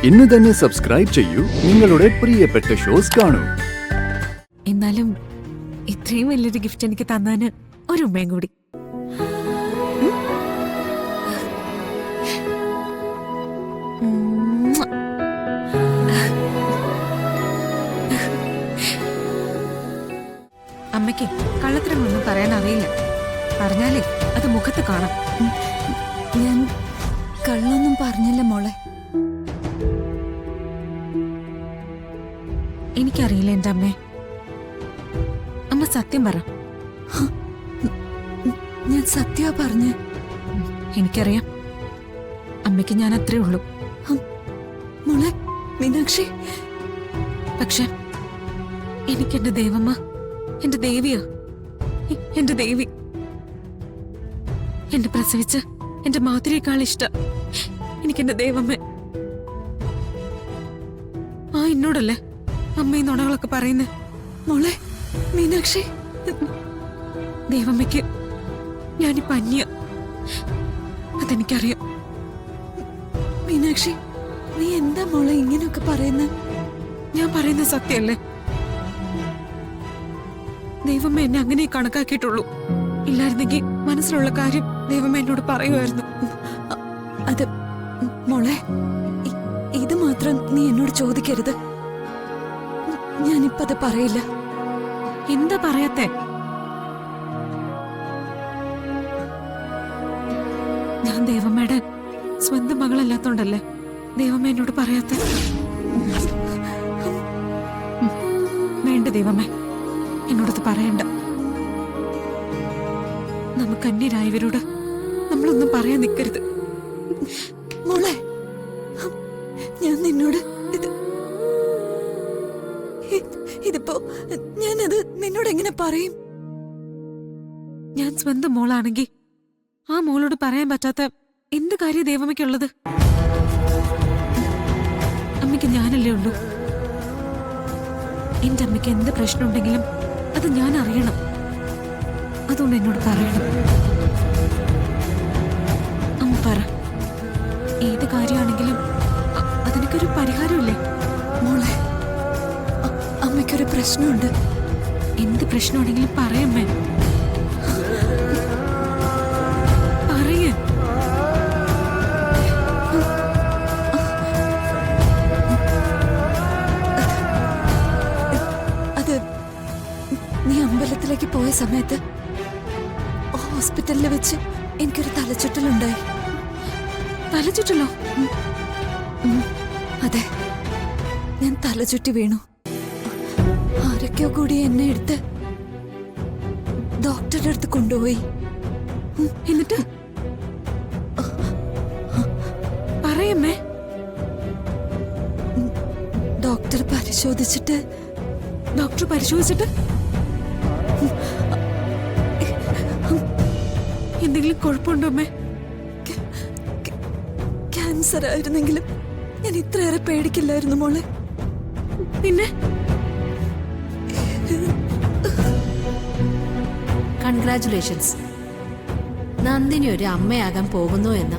ഇന്ന് തന്നെ സബ്സ്ക്രൈബ് ചെയ്യൂ, നിങ്ങളുടെ പ്രിയപ്പെട്ട ഷോസ് കാണൂ. എന്നാലും ഇത്രയും വലിയൊരു ഗിഫ്റ്റ് എനിക്ക് തന്നാന് ഒരു ഉമ്മയും കൂടി. അമ്മയ്ക്ക് കള്ളത്തരമൊന്നും പറയാൻ അറിയില്ല. പറഞ്ഞാലേ അത് മുഖത്ത് കാണാം. ഞാൻ കള്ളൊന്നും പറഞ്ഞില്ല മോളെ. എനിക്കറിയില്ല എന്റെ അമ്മേ. അമ്മ സത്യം പറ. ഞാൻ സത്യ പറഞ്ഞ്. എനിക്കറിയാം അമ്മയ്ക്ക് ഞാൻ അത്രേ ഉള്ളൂ മോളെ മീനാക്ഷി. പക്ഷെ എനിക്കെന്റെ ദേവമ്മ എന്റെ ദേവിയാ. എന്റെ ദേവി എന്നെ പ്രസവിച്ച് എന്റെ മാതിരിയേക്കാൾ ഇഷ്ടം എനിക്കെന്റെ ദേവമ്മ. ആ എന്നോടല്ലേ അമ്മ ഈ നുണകളൊക്കെ പറയുന്നേ. മോളെ മീനാക്ഷി, ദേവമ്മയ്ക്ക് ഞാനിപ്പോ അന്യ. അതെനിക്കറിയാം. മീനാക്ഷി, നീ എന്താ മോളെ ഇങ്ങനെയൊക്കെ പറയുന്നത്? ഞാൻ പറയുന്ന സത്യമല്ലേ? ദൈവമ്മ എന്നെ അങ്ങനെ കണക്കാക്കിയിട്ടുള്ളൂ. ഇല്ലായിരുന്നെങ്കിൽ മനസ്സിലുള്ള കാര്യം ദൈവമ്മ എന്നോട് പറയുമായിരുന്നു. അത് മോളെ, ഇത് മാത്രം നീ എന്നോട് ചോദിക്കരുത്. ഞാനിപ്പത് പറയില്ല. എന്താ പറയാത്തെ? ഞാൻ ദേവമ്മയുടെ സ്വന്തം മകളല്ലാത്തോണ്ടല്ലേ ദൈവമ്മ എന്നോട് പറയാത്ത? വേണ്ട ദൈവമ്മേ, എന്നോടത് പറയണ്ട. നമുക്ക് അന്യരായവരോട് നമ്മളൊന്നും പറയാൻ നിൽക്കരുത്. മോളെ, ഞാൻ നിന്നോട് ഇതിപ്പോ ഞാനത് നിന്നോട് എങ്ങനെ പറയും? ഞാൻ സ്വന്തം മോളാണെങ്കിൽ ആ മോളോട് പറയാൻ പറ്റാത്ത എന്ത് കാര്യം ദേവമ്മയ്ക്കുള്ളത്? അമ്മയ്ക്ക് ഞാനല്ലേ ഉള്ളൂ. എന്റെ അമ്മയ്ക്ക് എന്ത് പ്രശ്നമുണ്ടെങ്കിലും അത് ഞാൻ അറിയണം. അതുകൊണ്ട് എന്നോട് പറയണം. അമ്മ പറ, ഏത് കാര്യമാണെങ്കിലും അതിനൊക്കെ പരിഹാരമില്ലേ? മോളെ, അമ്മയ്ക്കൊരു പ്രശ്നമുണ്ട്. എന്ത് പ്രശ്നമാണെങ്കിലും പറയമ്മേ. പറയേ. അത് നീ അമ്പലത്തിലേക്ക് പോയ സമയത്ത് ഹോസ്പിറ്റലിൽ വെച്ച് എനിക്കൊരു തലചുറ്റലുണ്ടായി. തലചുറ്റലോ? അതെ, ഞാൻ തലചുറ്റി വീണു. ആരൊക്കെയോ കൂടി എന്നെ എടുത്ത് ഡോക്ടറുടെ അടുത്ത് കൊണ്ടുപോയി. എന്നിട്ട് പറയമ്മേ. ഡോക്ടർ പരിശോധിച്ചിട്ട് എന്തെങ്കിലും കുഴപ്പമുണ്ടോ അമ്മേ? ക്യാൻസർ ആയിരുന്നെങ്കിലും ഞാൻ ഇത്രയേറെ പേടിക്കില്ലായിരുന്നു മോളെ. പിന്നെ കൺഗ്രാറ്റുലേഷൻസ്, നന്ദിനി ഒരു അമ്മയാകാൻ പോകുന്നു എന്ന്.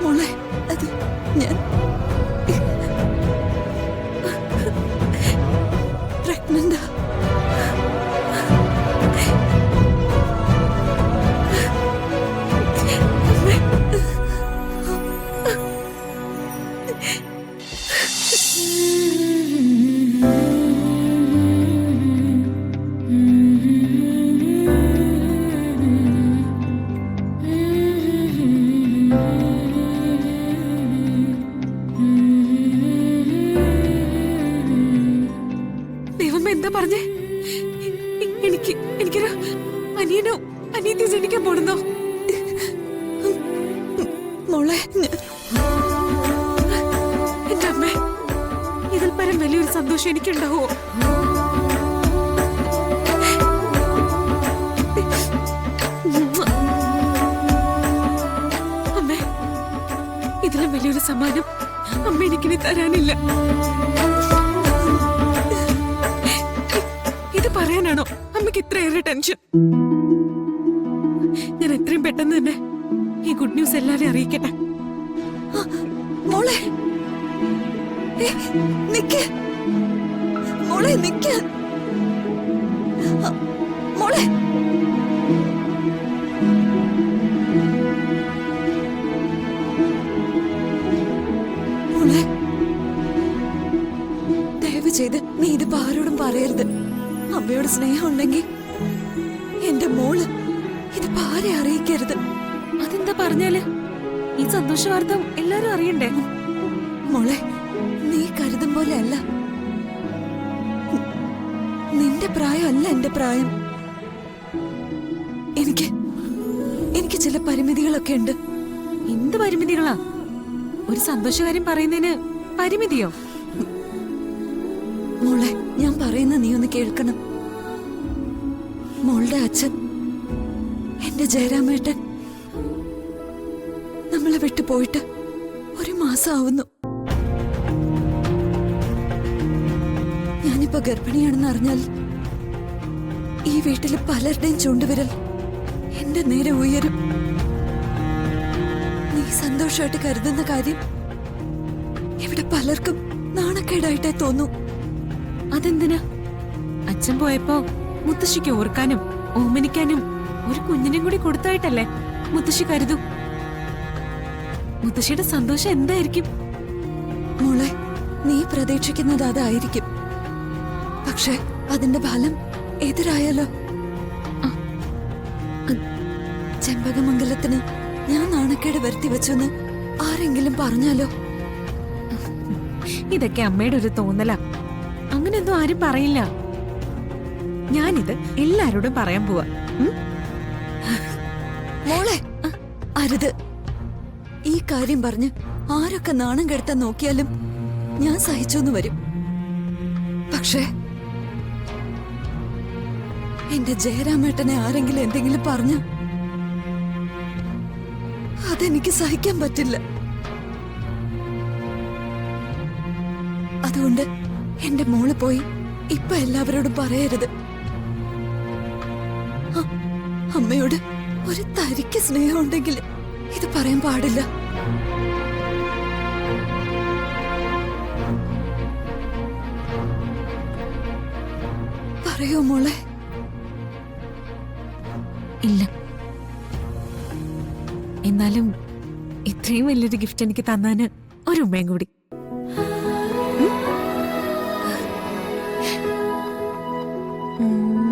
മോളെ, അത് ഞാൻ പ്രഗ്നന്റാ. എന്താ പറഞ്ഞേ? എനിക്കൊരു അനിയനോ അനിയത്തി ജനിക്കാൻ പോടുന്നോ? മോളെ, എന്റെ അമ്മേ, ഇതിൽ പരം വലിയൊരു സന്തോഷം എനിക്കുണ്ടാവോ? അമ്മേ, ഇതിലും വലിയൊരു സമ്മാനം അമ്മ എനിക്കിനി തരാനില്ല. പറയാനാണോ അമ്മയ്ക്ക് ഇത്രയേറെ ടെൻഷൻ? ഞാൻ എത്രയും പെട്ടെന്ന് തന്നെ ഈ ഗുഡ് ന്യൂസ് എല്ലാരെയും അറിയിക്കട്ടെ. മോളെ നിക്ക്, മോളെ നിക്ക്, മോളെ മോളെ ദയവ് ചെയ്ത് നീ ഇതിപ്പോ ആരോടും പറയരുത്. അമ്മയോട് സ്നേഹം ഉണ്ടെങ്കിൽ എന്റെ മോള് ഇതിപ്പോ ആരെ അറിയിക്കരുത്. അതെന്താ പറഞ്ഞാല്? ഈ സന്തോഷ വാർത്ത എല്ലാരും അറിയണ്ടേ? മോളെ നീ കരുതും പോലെ അല്ല. നിന്റെ പ്രായം അല്ല എന്റെ പ്രായം. എനിക്ക് ചില പരിമിതികളൊക്കെ ഉണ്ട്. എന്ത് പരിമിതികളാ? ഒരു സന്തോഷകാര്യം പറയുന്നതിന് പരിമിതിയോ? മോളെ ഞാൻ പറയുന്ന നീ ഒന്ന് കേൾക്കണം. മോളുടെ അച്ഛൻ എന്റെ ജയരാമേട്ടൻ നമ്മളെ വിട്ടു പോയിട്ട് 1 മാസം ആവുന്നു. ഞാനിപ്പോ ഗർഭിണിയാണെന്ന് അറിഞ്ഞാൽ ഈ വീട്ടില് പലരുടെയും ചൂണ്ടുവിരൽ എന്റെ നേരെ ഉയരും. നീ സന്തോഷമായിട്ട് കരുതുന്ന കാര്യം ഇവിടെ പലർക്കും നാണക്കേടായിട്ടേ തോന്നൂ. അതെന്തിനാ? അച്ഛൻ പോയപ്പോ മുത്തശ്ശിക്ക് ഓർക്കാനും ഓമനിക്കാനും ഒരു കുഞ്ഞിനും കൂടി കൊടുത്തായിട്ടല്ലേ മുത്തശ്ശി കരുതൂ. മുത്തശ്ശിയുടെ സന്തോഷം എന്തായിരിക്കും? മോളെ നീ പ്രതീക്ഷിക്കുന്നത് അതായിരിക്കും. പക്ഷെ അതിന്റെ ഫലം എതിരായാലോ? ചെമ്പകമംഗലത്തിന് ഞാൻ നാണക്കേട് വരുത്തി വെച്ചെന്ന് ആരെങ്കിലും പറഞ്ഞാലോ? ഇതൊക്കെ അമ്മയുടെ ഒരു തോന്നലാ. അങ്ങനെയൊന്നും ആരും പറയില്ല. ഞാനിത് എല്ലാരോടും പറയാൻ പോവാ. മോളെ അരുത്. ഈ കാര്യം പറഞ്ഞ് ആരൊക്കെ നാണം കെടുത്താൻ നോക്കിയാലും ഞാൻ സഹിച്ചൊന്നു വരും. പക്ഷേ എന്റെ ജയരാമേട്ടനെ ആരെങ്കിലും എന്തെങ്കിലും പറഞ്ഞ അതെനിക്ക് സഹിക്കാൻ പറ്റില്ല. അതുകൊണ്ട് എന്റെ മോള് പോയി ഇപ്പൊ എല്ലാവരോടും പറയരുത്. അമ്മയോട് ഒരു തരിക്ക് സ്നേഹം ഉണ്ടെങ്കിൽ ഇത് പറയാൻ പാടില്ല. പറയോ മോളെ? ഇല്ല. എന്നാലും ഇത്രയും വലിയൊരു ഗിഫ്റ്റ് എനിക്ക് തന്നാന് ഒരു ഉമ്മയും കൂടി. ഉം.